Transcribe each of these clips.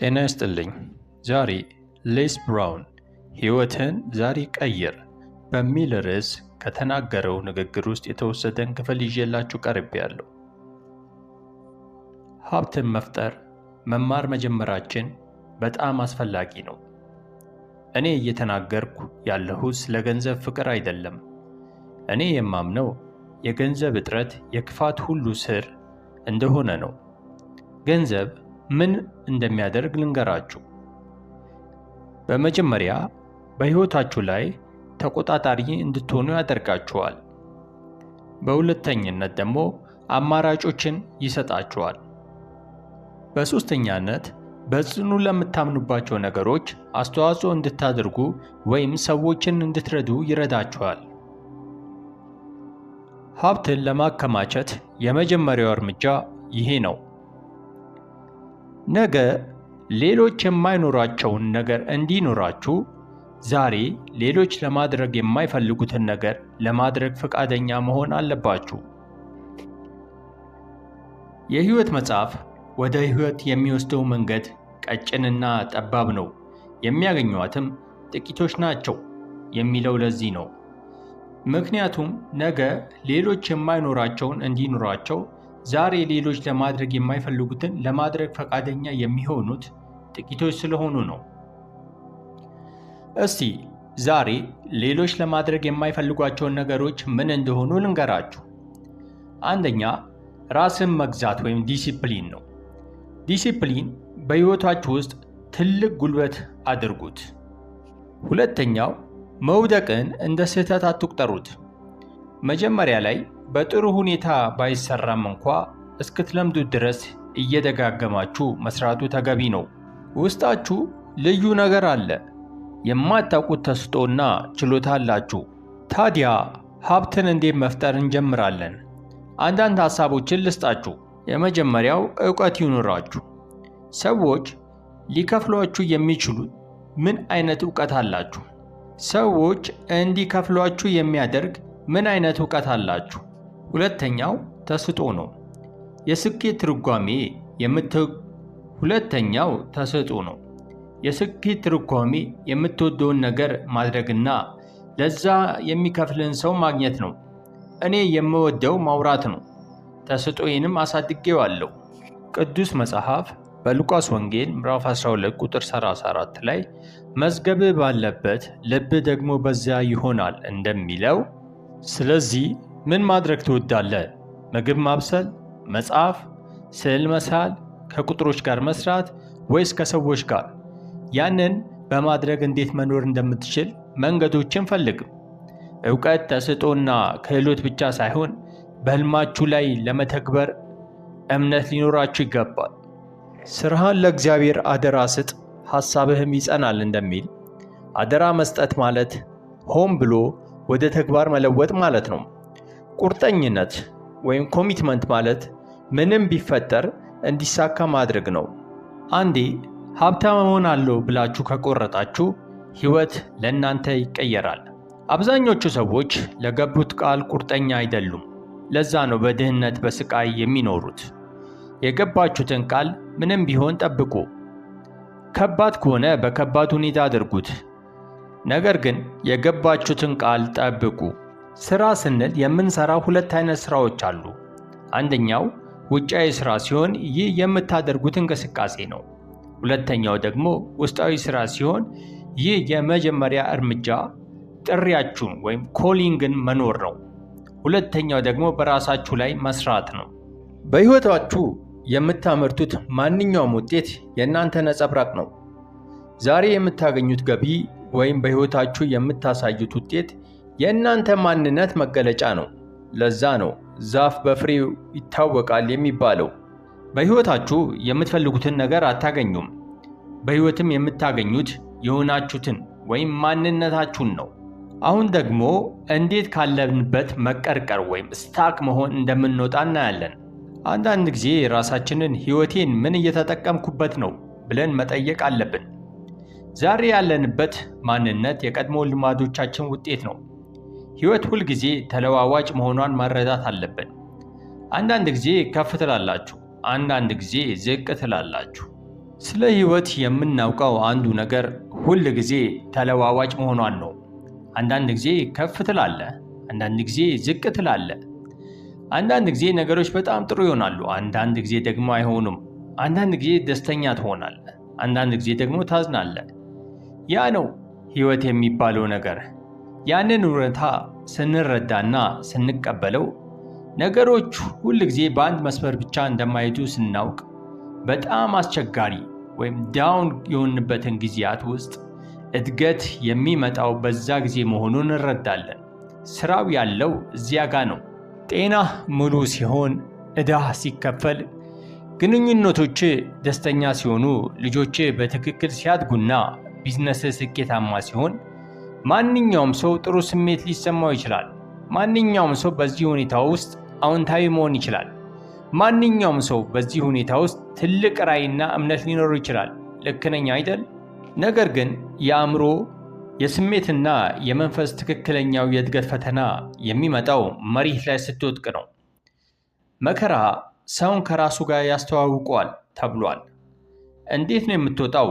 ጤና ይስጥልኝ። ዛሬ ሌስ ብራውን ሕይወትህን ዛሬ ቀይር በሚል ርዕስ ከተናገረው ንግግር ውስጥ የተወሰደን ክፍል ይዤላችሁ ቀርቤያለሁ። ሀብትን መፍጠር መማር መጀመራችን በጣም አስፈላጊ ነው። እኔ እየተናገርኩ ያለሁት ስለ ገንዘብ ፍቅር አይደለም። እኔ የማምነው የገንዘብ እጥረት የክፋት ሁሉ ስር እንደሆነ ነው። ገንዘብ ምን እንደሚያደርግ ልንገራችሁ። በመጀመሪያ በሕይወታችሁ ላይ ተቆጣጣሪ እንድትሆኑ ያደርጋችኋል። በሁለተኝነት ደግሞ አማራጮችን ይሰጣችኋል። በሦስተኛነት በጽኑ ለምታምኑባቸው ነገሮች አስተዋጽኦ እንድታደርጉ ወይም ሰዎችን እንድትረዱ ይረዳችኋል። ሀብትን ለማከማቸት የመጀመሪያው እርምጃ ይሄ ነው። ነገ ሌሎች የማይኖራቸውን ነገር እንዲኖራችሁ ዛሬ ሌሎች ለማድረግ የማይፈልጉትን ነገር ለማድረግ ፈቃደኛ መሆን አለባችሁ። የሕይወት መጽሐፍ ወደ ሕይወት የሚወስደው መንገድ ቀጭንና ጠባብ ነው፣ የሚያገኟትም ጥቂቶች ናቸው የሚለው ለዚህ ነው። ምክንያቱም ነገ ሌሎች የማይኖራቸውን እንዲኖራቸው ዛሬ ሌሎች ለማድረግ የማይፈልጉትን ለማድረግ ፈቃደኛ የሚሆኑት ጥቂቶች ስለሆኑ ነው። እስቲ ዛሬ ሌሎች ለማድረግ የማይፈልጓቸውን ነገሮች ምን እንደሆኑ ልንገራችሁ። አንደኛ፣ ራስን መግዛት ወይም ዲሲፕሊን ነው። ዲሲፕሊን በሕይወታችሁ ውስጥ ትልቅ ጉልበት አድርጉት። ሁለተኛው፣ መውደቅን እንደ ስህተት አትቁጠሩት። መጀመሪያ ላይ በጥሩ ሁኔታ ባይሰራም እንኳ እስክትለምዱት ድረስ እየደጋገማችሁ መስራቱ ተገቢ ነው። ውስጣችሁ ልዩ ነገር አለ፣ የማታውቁት ተሰጥኦና ችሎታ አላችሁ። ታዲያ ሀብትን እንዴት መፍጠር እንጀምራለን? አንዳንድ ሐሳቦችን ልስጣችሁ። የመጀመሪያው ዕውቀት ይኑራችሁ። ሰዎች ሊከፍሏችሁ የሚችሉት ምን አይነት ዕውቀት አላችሁ? ሰዎች እንዲከፍሏችሁ የሚያደርግ ምን አይነት ዕውቀት አላችሁ? ሁለተኛው ተሰጥኦ ነው። የስኬት ትርጓሜ የምትወደውን ነገር ማድረግና ለዛ የሚከፍልን ሰው ማግኘት ነው። እኔ የምወደው ማውራት ነው። ተሰጥኦዬንም አሳድጌዋለሁ። ቅዱስ መጽሐፍ በሉቃስ ወንጌል ምዕራፍ 12 ቁጥር 34 ላይ መዝገብህ ባለበት ልብህ ደግሞ በዚያ ይሆናል እንደሚለው፣ ስለዚህ ምን ማድረግ ትወዳለህ? ምግብ ማብሰል፣ መጻፍ፣ ስዕል መሳል፣ ከቁጥሮች ጋር መስራት ወይስ ከሰዎች ጋር? ያንን በማድረግ እንዴት መኖር እንደምትችል መንገዶችን ፈልግ። ዕውቀት፣ ተሰጥኦና ክህሎት ብቻ ሳይሆን በሕልማችሁ ላይ ለመተግበር እምነት ሊኖራችሁ ይገባል። ስራህን ለእግዚአብሔር አደራ ስጥ፣ ሐሳብህም ይጸናል እንደሚል አደራ መስጠት ማለት ሆን ብሎ ወደ ተግባር መለወጥ ማለት ነው። ቁርጠኝነት ወይም ኮሚትመንት ማለት ምንም ቢፈጠር እንዲሳካ ማድረግ ነው። አንዴ ሀብታም እሆናለሁ ብላችሁ ከቆረጣችሁ ሕይወት ለእናንተ ይቀየራል። አብዛኞቹ ሰዎች ለገቡት ቃል ቁርጠኛ አይደሉም። ለዛ ነው በድህነት በስቃይ የሚኖሩት። የገባችሁትን ቃል ምንም ቢሆን ጠብቁ። ከባድ ከሆነ በከባድ ሁኔታ አድርጉት። ነገር ግን የገባችሁትን ቃል ጠብቁ። ሥራ ስንል የምንሰራው ሁለት አይነት ሥራዎች አሉ። አንደኛው ውጫዊ ሥራ ሲሆን ይህ የምታደርጉት እንቅስቃሴ ነው። ሁለተኛው ደግሞ ውስጣዊ ሥራ ሲሆን ይህ የመጀመሪያ እርምጃ ጥሪያችሁን ወይም ኮሊንግን መኖር ነው። ሁለተኛው ደግሞ በራሳችሁ ላይ መስራት ነው። በሕይወታችሁ የምታመርቱት ማንኛውም ውጤት የእናንተ ነጸብራቅ ነው። ዛሬ የምታገኙት ገቢ ወይም በሕይወታችሁ የምታሳዩት ውጤት የእናንተ ማንነት መገለጫ ነው። ለዛ ነው ዛፍ በፍሬው ይታወቃል የሚባለው። በሕይወታችሁ የምትፈልጉትን ነገር አታገኙም። በሕይወትም የምታገኙት የሆናችሁትን ወይም ማንነታችሁን ነው። አሁን ደግሞ እንዴት ካለንበት መቀርቀር ወይም ስታክ መሆን እንደምንወጣ እናያለን። አንዳንድ ጊዜ ራሳችንን ሕይወቴን ምን እየተጠቀምኩበት ነው ብለን መጠየቅ አለብን። ዛሬ ያለንበት ማንነት የቀድሞ ልማዶቻችን ውጤት ነው። ሕይወት ሁልጊዜ ተለዋዋጭ መሆኗን መረዳት አለብን። አንዳንድ ጊዜ ከፍ ትላላችሁ፣ አንዳንድ ጊዜ ዝቅ ትላላችሁ። ስለ ሕይወት የምናውቀው አንዱ ነገር ሁል ጊዜ ተለዋዋጭ መሆኗን ነው። አንዳንድ ጊዜ ከፍ ትላለህ፣ አንዳንድ ጊዜ ዝቅ ትላለህ። አንዳንድ ጊዜ ነገሮች በጣም ጥሩ ይሆናሉ፣ አንዳንድ ጊዜ ደግሞ አይሆኑም። አንዳንድ ጊዜ ደስተኛ ትሆናለህ፣ አንዳንድ ጊዜ ደግሞ ታዝናለህ። ያ ነው ሕይወት የሚባለው ነገር። ያንን እውነታ ስንረዳና ስንቀበለው ነገሮች ሁል ጊዜ በአንድ መስመር ብቻ እንደማይሄዱ ስናውቅ በጣም አስቸጋሪ ወይም ዳውን የሆንበትን ጊዜያት ውስጥ እድገት የሚመጣው በዛ ጊዜ መሆኑን እንረዳለን። ስራው ያለው እዚያ ጋ ነው። ጤና ሙሉ ሲሆን፣ ዕዳህ ሲከፈል፣ ግንኙነቶች ደስተኛ ሲሆኑ፣ ልጆች በትክክል ሲያድጉና ቢዝነስ ስኬታማ ሲሆን ማንኛውም ሰው ጥሩ ስሜት ሊሰማው ይችላል። ማንኛውም ሰው በዚህ ሁኔታ ውስጥ አዎንታዊ መሆን ይችላል። ማንኛውም ሰው በዚህ ሁኔታ ውስጥ ትልቅ ራዕይና እምነት ሊኖረው ይችላል። ልክ ነኝ አይደል? ነገር ግን የአእምሮ የስሜትና የመንፈስ ትክክለኛው የእድገት ፈተና የሚመጣው መሬት ላይ ስትወድቅ ነው። መከራ ሰውን ከራሱ ጋር ያስተዋውቀዋል ተብሏል። እንዴት ነው የምትወጣው?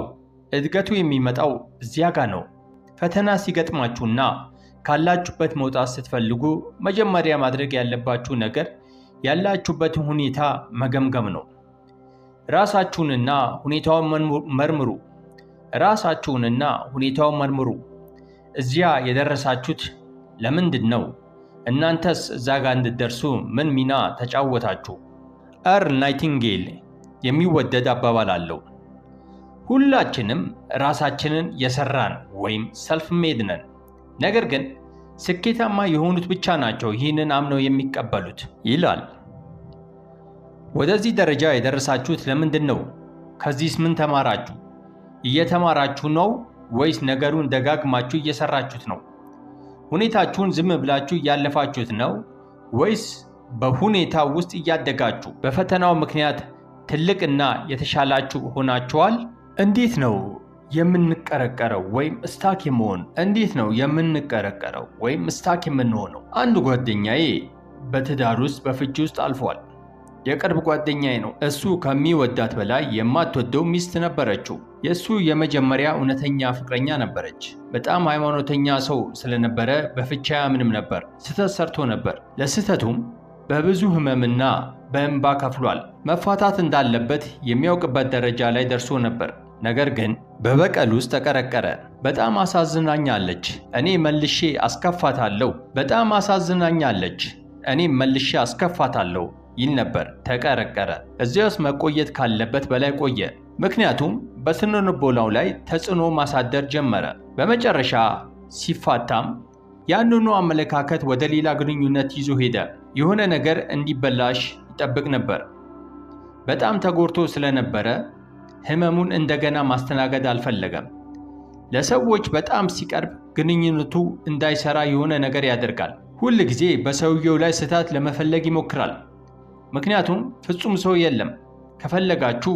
እድገቱ የሚመጣው እዚያ ጋር ነው። ፈተና ሲገጥማችሁና ካላችሁበት መውጣት ስትፈልጉ መጀመሪያ ማድረግ ያለባችሁ ነገር ያላችሁበትን ሁኔታ መገምገም ነው። ራሳችሁንና ሁኔታውን መርምሩ። ራሳችሁንና ሁኔታውን መርምሩ። እዚያ የደረሳችሁት ለምንድን ነው? እናንተስ እዛ ጋር እንድትደርሱ ምን ሚና ተጫወታችሁ? ኤርል ናይቲንጌል የሚወደድ አባባል አለው። ሁላችንም ራሳችንን የሰራን ወይም ሰልፍ ሜድ ነን። ነገር ግን ስኬታማ የሆኑት ብቻ ናቸው ይህንን አምነው የሚቀበሉት ይላል። ወደዚህ ደረጃ የደረሳችሁት ለምንድን ነው? ከዚህስ ምን ተማራችሁ? እየተማራችሁ ነው ወይስ ነገሩን ደጋግማችሁ እየሰራችሁት ነው? ሁኔታችሁን ዝም ብላችሁ እያለፋችሁት ነው ወይስ በሁኔታው ውስጥ እያደጋችሁ በፈተናው ምክንያት ትልቅና የተሻላችሁ ሆናችኋል? እንዴት ነው የምንቀረቀረው ወይም ስታክ የመሆን? እንዴት ነው የምንቀረቀረው ወይም ስታክ የምንሆነው? አንድ ጓደኛዬ በትዳር ውስጥ በፍቺ ውስጥ አልፏል። የቅርብ ጓደኛዬ ነው። እሱ ከሚወዳት በላይ የማትወደው ሚስት ነበረችው። የእሱ የመጀመሪያ እውነተኛ ፍቅረኛ ነበረች። በጣም ሃይማኖተኛ ሰው ስለነበረ በፍቺ አያምንም ነበር። ስህተት ሰርቶ ነበር። ለስህተቱም በብዙ ህመምና በእንባ ከፍሏል። መፋታት እንዳለበት የሚያውቅበት ደረጃ ላይ ደርሶ ነበር። ነገር ግን በበቀል ውስጥ ተቀረቀረ። በጣም አሳዝናኛለች፣ እኔ መልሼ አስከፋታለሁ። በጣም አሳዝናኛለች፣ እኔ መልሼ አስከፋታለሁ ይል ነበር። ተቀረቀረ። እዚያ ውስጥ መቆየት ካለበት በላይ ቆየ። ምክንያቱም በስነ ልቦናው ላይ ተጽዕኖ ማሳደር ጀመረ። በመጨረሻ ሲፋታም ያንኑ አመለካከት ወደ ሌላ ግንኙነት ይዞ ሄደ። የሆነ ነገር እንዲበላሽ ይጠብቅ ነበር። በጣም ተጎድቶ ስለነበረ ህመሙን እንደገና ማስተናገድ አልፈለገም። ለሰዎች በጣም ሲቀርብ ግንኙነቱ እንዳይሰራ የሆነ ነገር ያደርጋል። ሁል ጊዜ በሰውየው ላይ ስህተት ለመፈለግ ይሞክራል። ምክንያቱም ፍጹም ሰው የለም። ከፈለጋችሁ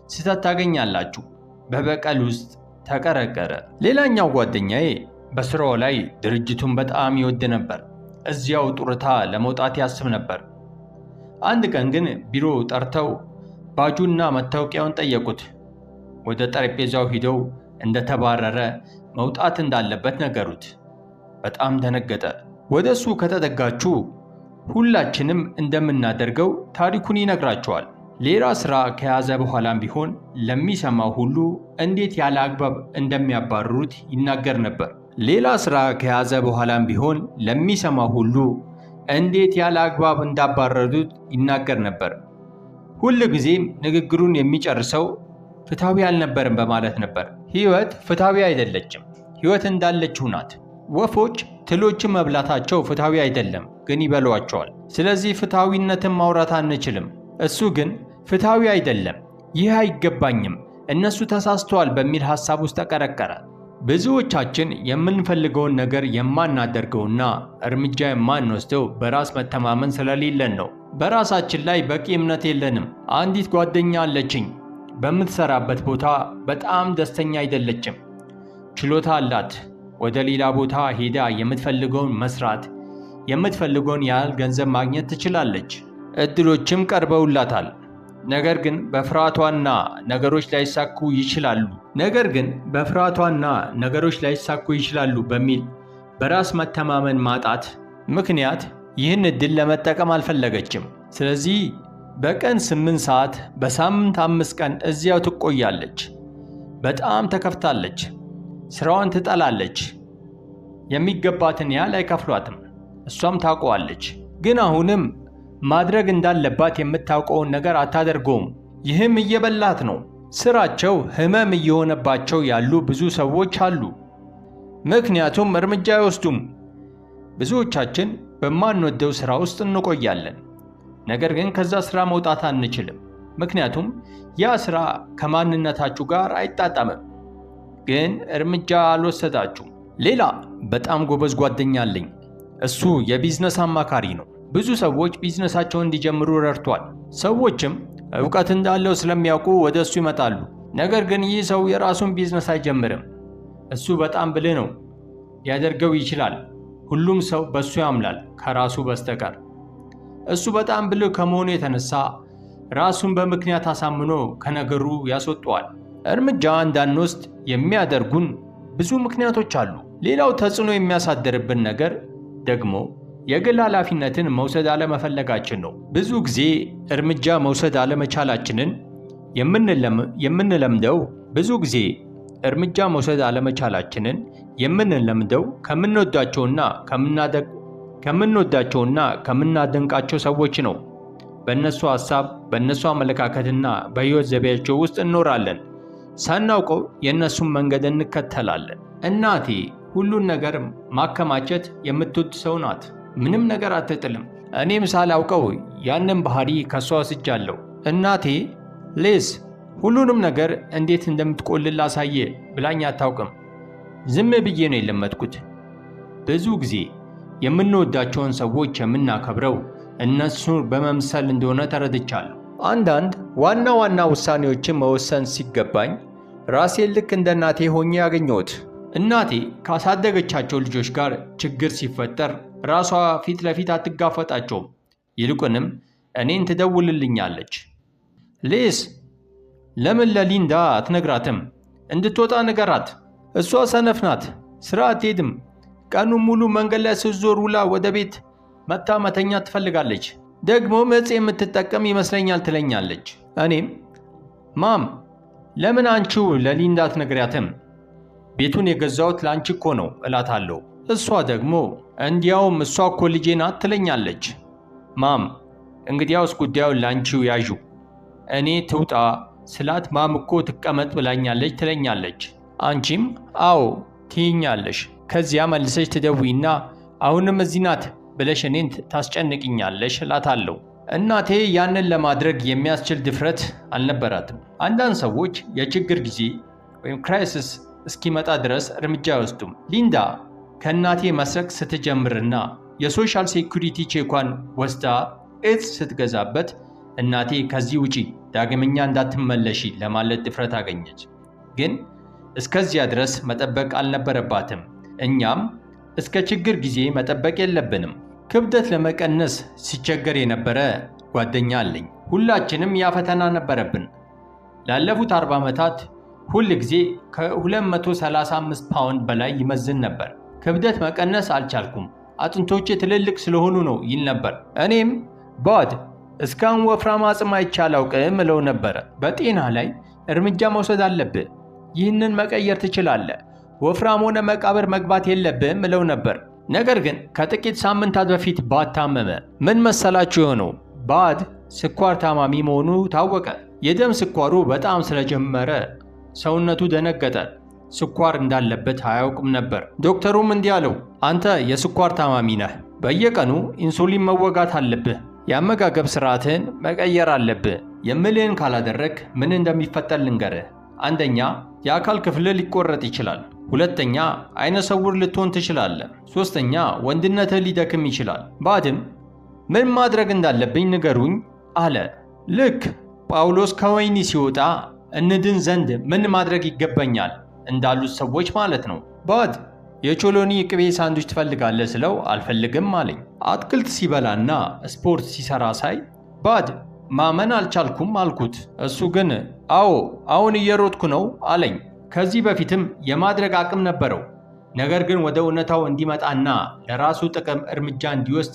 ስህተት ታገኛላችሁ። በበቀል ውስጥ ተቀረቀረ። ሌላኛው ጓደኛዬ በስራው ላይ ድርጅቱን በጣም ይወድ ነበር። እዚያው ጡረታ ለመውጣት ያስብ ነበር። አንድ ቀን ግን ቢሮ ጠርተው ባጁና መታወቂያውን ጠየቁት። ወደ ጠረጴዛው ሂደው እንደተባረረ መውጣት እንዳለበት ነገሩት። በጣም ደነገጠ። ወደ እሱ ከተጠጋችሁ ሁላችንም እንደምናደርገው ታሪኩን ይነግራቸዋል። ሌላ ስራ ከያዘ በኋላም ቢሆን ለሚሰማው ሁሉ እንዴት ያለ አግባብ እንደሚያባርሩት ይናገር ነበር። ሌላ ስራ ከያዘ በኋላም ቢሆን ለሚሰማው ሁሉ እንዴት ያለ አግባብ እንዳባረሩት ይናገር ነበር። ሁል ጊዜም ንግግሩን የሚጨርሰው ፍትሃዊ አልነበረም በማለት ነበር። ሕይወት ፍትሃዊ አይደለችም። ሕይወት እንዳለችው ናት። ወፎች ትሎችን መብላታቸው ፍትሃዊ አይደለም፣ ግን ይበሏቸዋል። ስለዚህ ፍትሃዊነትን ማውራት አንችልም። እሱ ግን ፍትሃዊ አይደለም፣ ይህ አይገባኝም፣ እነሱ ተሳስተዋል በሚል ሐሳብ ውስጥ ተቀረቀረ። ብዙዎቻችን የምንፈልገውን ነገር የማናደርገውና እርምጃ የማንወስደው በራስ መተማመን ስለሌለን ነው። በራሳችን ላይ በቂ እምነት የለንም። አንዲት ጓደኛ አለችኝ። በምትሰራበት ቦታ በጣም ደስተኛ አይደለችም። ችሎታ አላት። ወደ ሌላ ቦታ ሄዳ የምትፈልገውን መስራት፣ የምትፈልገውን ያህል ገንዘብ ማግኘት ትችላለች። እድሎችም ቀርበውላታል። ነገር ግን በፍርሃቷና ነገሮች ላይሳኩ ይችላሉ በሚል በራስ መተማመን ማጣት ምክንያት ይህን ዕድል ለመጠቀም አልፈለገችም። ስለዚህ በቀን 8 ሰዓት በሳምንት 5 ቀን እዚያው ትቆያለች። በጣም ተከፍታለች። ስራዋን ትጠላለች። የሚገባትን ያህል አይከፍሏትም። እሷም ታውቀዋለች። ግን አሁንም ማድረግ እንዳለባት የምታውቀውን ነገር አታደርገውም። ይህም እየበላት ነው። ስራቸው ህመም እየሆነባቸው ያሉ ብዙ ሰዎች አሉ። ምክንያቱም እርምጃ አይወስዱም። ብዙዎቻችን በማንወደው ስራ ውስጥ እንቆያለን። ነገር ግን ከዛ ስራ መውጣት አንችልም። ምክንያቱም ያ ስራ ከማንነታችሁ ጋር አይጣጣምም። ግን እርምጃ አልወሰዳችሁም። ሌላ በጣም ጎበዝ ጓደኛ አለኝ። እሱ የቢዝነስ አማካሪ ነው። ብዙ ሰዎች ቢዝነሳቸውን እንዲጀምሩ ረድቷል። ሰዎችም ዕውቀት እንዳለው ስለሚያውቁ ወደ እሱ ይመጣሉ። ነገር ግን ይህ ሰው የራሱን ቢዝነስ አይጀምርም። እሱ በጣም ብልህ ነው። ሊያደርገው ይችላል። ሁሉም ሰው በእሱ ያምናል ከራሱ በስተቀር። እሱ በጣም ብልህ ከመሆኑ የተነሳ ራሱን በምክንያት አሳምኖ ከነገሩ ያስወጠዋል። እርምጃ እንዳንወስድ የሚያደርጉን ብዙ ምክንያቶች አሉ። ሌላው ተጽዕኖ የሚያሳድርብን ነገር ደግሞ የግል ኃላፊነትን መውሰድ አለመፈለጋችን ነው። ብዙ ጊዜ እርምጃ መውሰድ አለመቻላችንን የምንለምደው ከምንወዳቸውና ከምናደንቃቸው ሰዎች ነው። በእነሱ ሐሳብ፣ በእነሱ አመለካከትና በሕይወት ዘይቤያቸው ውስጥ እንኖራለን። ሳናውቀው የእነሱን መንገድ እንከተላለን። እናቴ ሁሉን ነገር ማከማቸት የምትወድ ሰው ናት። ምንም ነገር አትጥልም። እኔም ሳላውቀው ያንን ባህሪ ከሷ ወስጃለሁ። እናቴ ሌስ ሁሉንም ነገር እንዴት እንደምትቆልል አሳየ ብላኝ አታውቅም። ዝም ብዬ ነው የለመድኩት። ብዙ ጊዜ የምንወዳቸውን ሰዎች የምናከብረው እነሱን በመምሰል እንደሆነ ተረድቻለሁ። አንዳንድ ዋና ዋና ውሳኔዎችን መወሰን ሲገባኝ ራሴን ልክ እንደ እናቴ ሆኜ ያገኘሁት። እናቴ ካሳደገቻቸው ልጆች ጋር ችግር ሲፈጠር ራሷ ፊት ለፊት አትጋፈጣቸውም። ይልቁንም እኔን ትደውልልኛለች። ሌስ ለምን ለሊንዳ አትነግራትም? እንድትወጣ ንገራት። እሷ ሰነፍ ናት፣ ስራ አትሄድም። ቀኑን ሙሉ መንገድ ላይ ስትዞር ውላ ወደ ቤት መታ መተኛት ትፈልጋለች። ደግሞ ዕፅ የምትጠቀም ይመስለኛል ትለኛለች። እኔም ማም ለምን አንቺው ለሊንዳ አትነግሪያትም? ቤቱን የገዛሁት ለአንቺ እኮ ነው እላታለሁ። እሷ ደግሞ እንዲያውም እሷ እኮ ልጄ ናት ትለኛለች። ማም እንግዲያውስ ጉዳዩን ለአንቺው ያዡ። እኔ ትውጣ ስላት ማም እኮ ትቀመጥ ብላኛለች ትለኛለች። አንቺም አዎ ትይኛለሽ። ከዚያ መልሰሽ ትደውይና አሁንም እዚህ ናት ብለሽ እኔን ታስጨንቅኛለሽ እላታለሁ። እናቴ ያንን ለማድረግ የሚያስችል ድፍረት አልነበራትም። አንዳንድ ሰዎች የችግር ጊዜ ወይም ክራይሲስ እስኪመጣ ድረስ እርምጃ አይወስዱም። ሊንዳ ከእናቴ መስረቅ ስትጀምርና የሶሻል ሴኩሪቲ ቼኳን ወስዳ ዕፅ ስትገዛበት እናቴ ከዚህ ውጪ ዳግመኛ እንዳትመለሺ ለማለት ድፍረት አገኘች። ግን እስከዚያ ድረስ መጠበቅ አልነበረባትም። እኛም እስከ ችግር ጊዜ መጠበቅ የለብንም። ክብደት ለመቀነስ ሲቸገር የነበረ ጓደኛ አለኝ። ሁላችንም ያ ፈተና ነበረብን። ላለፉት 40 ዓመታት ሁል ጊዜ ከ235 ፓውንድ በላይ ይመዝን ነበር። ክብደት መቀነስ አልቻልኩም፣ አጥንቶቼ ትልልቅ ስለሆኑ ነው ይል ነበር። እኔም ባድ እስካሁን ወፍራም አጽም አይቼ አላውቅም እለው ነበረ። በጤና ላይ እርምጃ መውሰድ አለብህ፣ ይህንን መቀየር ትችላለህ፣ ወፍራም ሆነ መቃብር መግባት የለብህም እለው ነበር። ነገር ግን ከጥቂት ሳምንታት በፊት ባድ ታመመ። ምን መሰላችሁ የሆነው? ባድ ስኳር ታማሚ መሆኑ ታወቀ። የደም ስኳሩ በጣም ስለጀመረ ሰውነቱ ደነገጠ። ስኳር እንዳለበት አያውቅም ነበር። ዶክተሩም እንዲህ አለው፣ አንተ የስኳር ታማሚ ነህ፣ በየቀኑ ኢንሱሊን መወጋት አለብህ፣ የአመጋገብ ስርዓትህን መቀየር አለብህ። የምልህን ካላደረግ ምን እንደሚፈጠር ልንገርህ። አንደኛ የአካል ክፍልህ ሊቆረጥ ይችላል። ሁለተኛ አይነ ስውር ልትሆን ትችላለህ። ሶስተኛ ወንድነትህ ሊደክም ይችላል። ባድም ምን ማድረግ እንዳለብኝ ንገሩኝ አለ። ልክ ጳውሎስ ከወህኒ ሲወጣ እንድን ዘንድ ምን ማድረግ ይገባኛል እንዳሉት ሰዎች ማለት ነው። ባድ የቾሎኒ ቅቤ ሳንዱች ትፈልጋለህ ስለው አልፈልግም አለኝ። አትክልት ሲበላና ስፖርት ሲሰራ ሳይ ባድ ማመን አልቻልኩም አልኩት። እሱ ግን አዎ አሁን እየሮጥኩ ነው አለኝ። ከዚህ በፊትም የማድረግ አቅም ነበረው። ነገር ግን ወደ እውነታው እንዲመጣና ለራሱ ጥቅም እርምጃ እንዲወስድ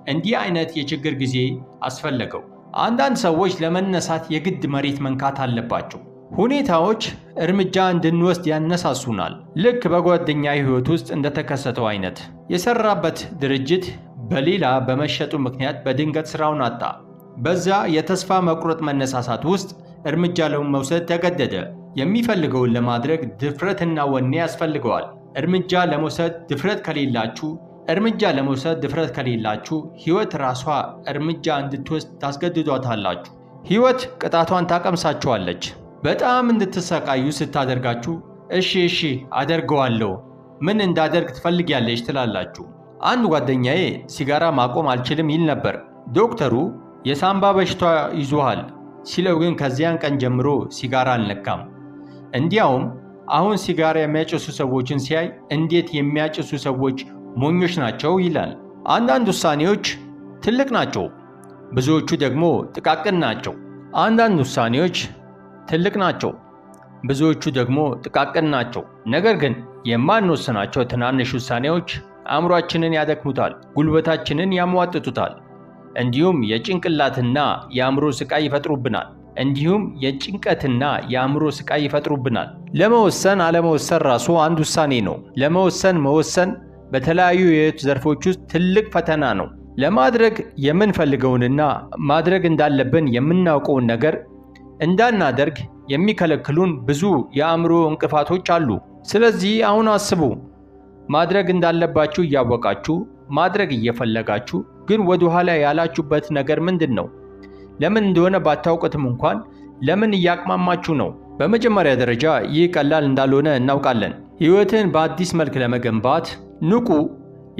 እንዲህ አይነት የችግር ጊዜ አስፈለገው። አንዳንድ ሰዎች ለመነሳት የግድ መሬት መንካት አለባቸው። ሁኔታዎች እርምጃ እንድንወስድ ያነሳሱናል። ልክ በጓደኛ ሕይወት ውስጥ እንደተከሰተው አይነት የሰራበት ድርጅት በሌላ በመሸጡ ምክንያት በድንገት ስራውን አጣ። በዛ የተስፋ መቁረጥ መነሳሳት ውስጥ እርምጃ ለመውሰድ ተገደደ። የሚፈልገውን ለማድረግ ድፍረትና ወኔ ያስፈልገዋል። እርምጃ ለመውሰድ ድፍረት ከሌላችሁ ሕይወት ራሷ እርምጃ እንድትወስድ ታስገድዷታላችሁ። ሕይወት ቅጣቷን ታቀምሳችኋለች። በጣም እንድትሰቃዩ ስታደርጋችሁ እሺ አደርገዋለሁ፣ ምን እንዳደርግ ትፈልጊያለሽ ትላላችሁ። አንድ ጓደኛዬ ሲጋራ ማቆም አልችልም ይል ነበር። ዶክተሩ የሳምባ በሽታ ይዞሃል ሲለው ግን ከዚያን ቀን ጀምሮ ሲጋራ አልነካም። እንዲያውም አሁን ሲጋራ የሚያጨሱ ሰዎችን ሲያይ እንዴት የሚያጨሱ ሰዎች ሞኞች ናቸው ይላል። አንዳንድ ውሳኔዎች ትልቅ ናቸው፣ ብዙዎቹ ደግሞ ጥቃቅን ናቸው። ነገር ግን የማንወስናቸው ትናንሽ ውሳኔዎች አእምሯችንን ያደክሙታል፣ ጉልበታችንን ያሟጥጡታል፣ እንዲሁም የጭንቅላትና የአእምሮ ስቃይ ይፈጥሩብናል። ለመወሰን አለመወሰን ራሱ አንድ ውሳኔ ነው። መወሰን በተለያዩ የሕይወት ዘርፎች ውስጥ ትልቅ ፈተና ነው። ለማድረግ የምንፈልገውንና ማድረግ እንዳለብን የምናውቀውን ነገር እንዳናደርግ የሚከለክሉን ብዙ የአእምሮ እንቅፋቶች አሉ። ስለዚህ አሁን አስቡ። ማድረግ እንዳለባችሁ እያወቃችሁ ማድረግ እየፈለጋችሁ ግን ወደ ኋላ ያላችሁበት ነገር ምንድን ነው? ለምን እንደሆነ ባታውቁትም እንኳን ለምን እያቅማማችሁ ነው? በመጀመሪያ ደረጃ ይህ ቀላል እንዳልሆነ እናውቃለን። ሕይወትን በአዲስ መልክ ለመገንባት ንቁ፣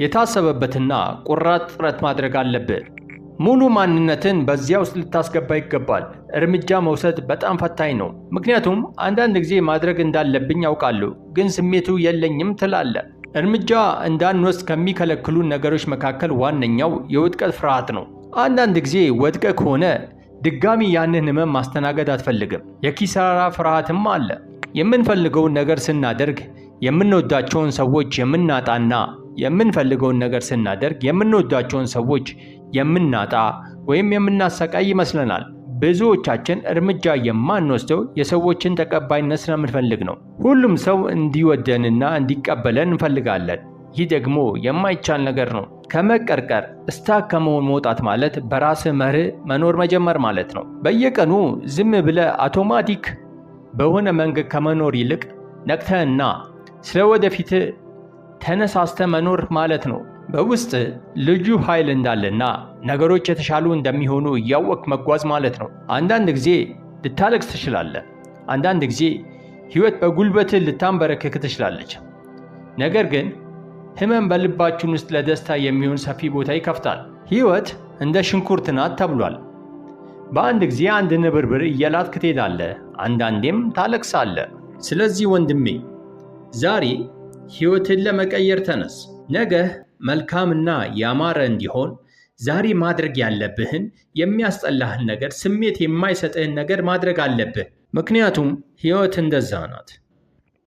የታሰበበትና ቁራጥ ጥረት ማድረግ አለብህ። ሙሉ ማንነትን በዚያ ውስጥ ልታስገባ ይገባል። እርምጃ መውሰድ በጣም ፈታኝ ነው። ምክንያቱም አንዳንድ ጊዜ ማድረግ እንዳለብኝ ያውቃለሁ፣ ግን ስሜቱ የለኝም ትላለህ። እርምጃ እንዳንወስድ ከሚከለክሉን ነገሮች መካከል ዋነኛው የውድቀት ፍርሃት ነው። አንዳንድ ጊዜ ወድቀህ ከሆነ ድጋሚ ያንን ህመም ማስተናገድ አትፈልግም። የኪሳራ ፍርሃትም አለ። የምንፈልገውን ነገር ስናደርግ የምንወዳቸውን ሰዎች የምናጣና የምንፈልገውን ነገር ስናደርግ የምንወዳቸውን ሰዎች የምናጣ ወይም የምናሰቃይ ይመስለናል። ብዙዎቻችን እርምጃ የማንወስደው የሰዎችን ተቀባይነት ስለምንፈልግ ነው። ሁሉም ሰው እንዲወደንና እንዲቀበለን እንፈልጋለን። ይህ ደግሞ የማይቻል ነገር ነው። ከመቀርቀር እስታክ ከመሆን መውጣት ማለት በራስህ መርህ መኖር መጀመር ማለት ነው። በየቀኑ ዝም ብለህ አውቶማቲክ በሆነ መንገድ ከመኖር ይልቅ ነቅተህና ስለ ወደፊት ተነሳስተ መኖር ማለት ነው። በውስጥ ልዩ ኃይል እንዳለና ነገሮች የተሻሉ እንደሚሆኑ እያወቅ መጓዝ ማለት ነው። አንዳንድ ጊዜ ልታለቅስ ትችላለህ። አንዳንድ ጊዜ ሕይወት በጉልበትህ ልታንበረክክ ትችላለች። ነገር ግን ህመም በልባችን ውስጥ ለደስታ የሚሆን ሰፊ ቦታ ይከፍታል። ሕይወት እንደ ሽንኩርት ናት ተብሏል። በአንድ ጊዜ አንድ ንብርብር እየላጥክ ትሄዳለህ፣ አንዳንዴም ታለቅሳለህ። ስለዚህ ወንድሜ ዛሬ ሕይወትን ለመቀየር ተነስ። ነገህ መልካምና ያማረ እንዲሆን ዛሬ ማድረግ ያለብህን የሚያስጠላህን ነገር፣ ስሜት የማይሰጥህን ነገር ማድረግ አለብህ። ምክንያቱም ሕይወት እንደዛ ናት።